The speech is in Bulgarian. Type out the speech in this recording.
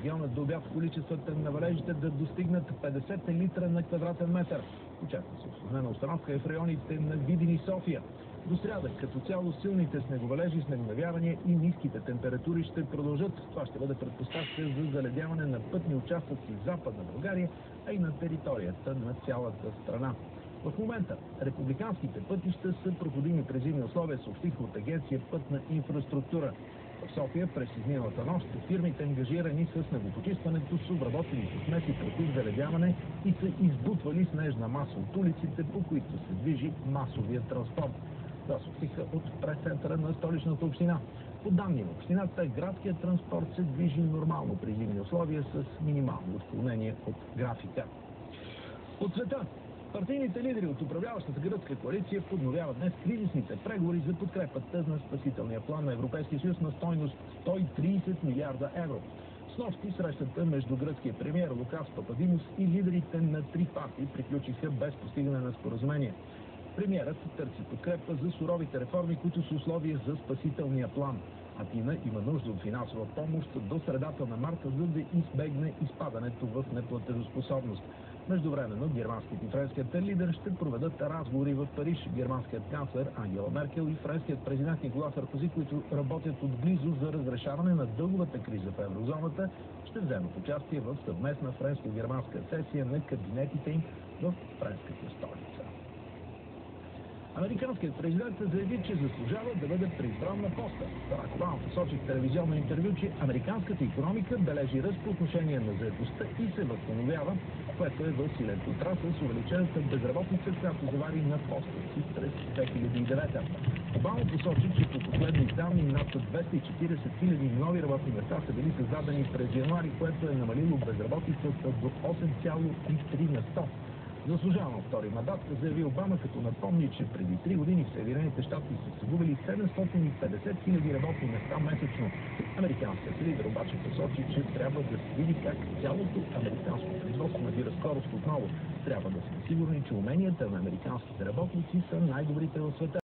региона до обяд количествата на валежите да достигнат 50 литра на квадратен метър. Очаква се усложнена обстановка в районите на Видин и София. До сряда като цяло силните снеговалежи, снегонавявания и ниските температури ще продължат. Това ще бъде предпоставка за заледяване на пътни участъци в Западна България, а и на територията на цялата страна. В момента републиканските пътища са проходими при зимни условия, съобщиха от агенция Пътна инфраструктура. В София през изминалата нощ фирмите, ангажирани с снегопочистването, са обработили с смеси против заледяване и са избутвали снежна маса от улиците, по които се движи масовия транспорт. Това съобщиха от прес-центъра на Столичната община. По данни на общината, градският транспорт се движи нормално при зимни условия с минимално отклонение от графика. От света. Партийните лидери от управляващата гръцка коалиция подновяват днес кризисните преговори за подкрепата на спасителния план на Европейския съюз на стойност 130 милиарда евро. С нощи срещата между гръцкия премиер Лукас Пападимос и лидерите на три партии приключиха без постигане на споразумение. Премиерът търси подкрепа за суровите реформи, които са условия за спасителния план. Атина има нужда от финансова помощ до средата на марта, за да избегне изпадането в неплатежоспособност. Междувременно германският и френският лидер ще проведат разговори в Париж. Германският канцлер Ангела Меркел и френският президент Никола Саркози, които работят отблизо за разрешаване на дълговата криза в еврозоната, ще вземат участие в съвместна френско-германска сесия на кабинетите им в френската столица. Американският президент заяви, че заслужава да бъде преизбран на поста. Барак Обама посочи в телевизионно интервю, че американската икономика бележи ръст по отношение на заетостта и се възстановява, което е в силен отрасъл с увеличената безработица, която завари на поста си през 2009. Обама посочи, че по последни данни над 240 000 нови работни места са били създадени през януари, което е намалило безработицата до 8,3 на 100. Заслужава на втори мандат, заяви Обама, като напомни, че преди 3 години в Съединените щати са се губили 750 000 работни места месечно. Американският лидер обаче посочи, че трябва да се види как цялото американско производство набира скорост отново. Трябва да сме сигурни, че уменията на американските работници са най-добрите в света.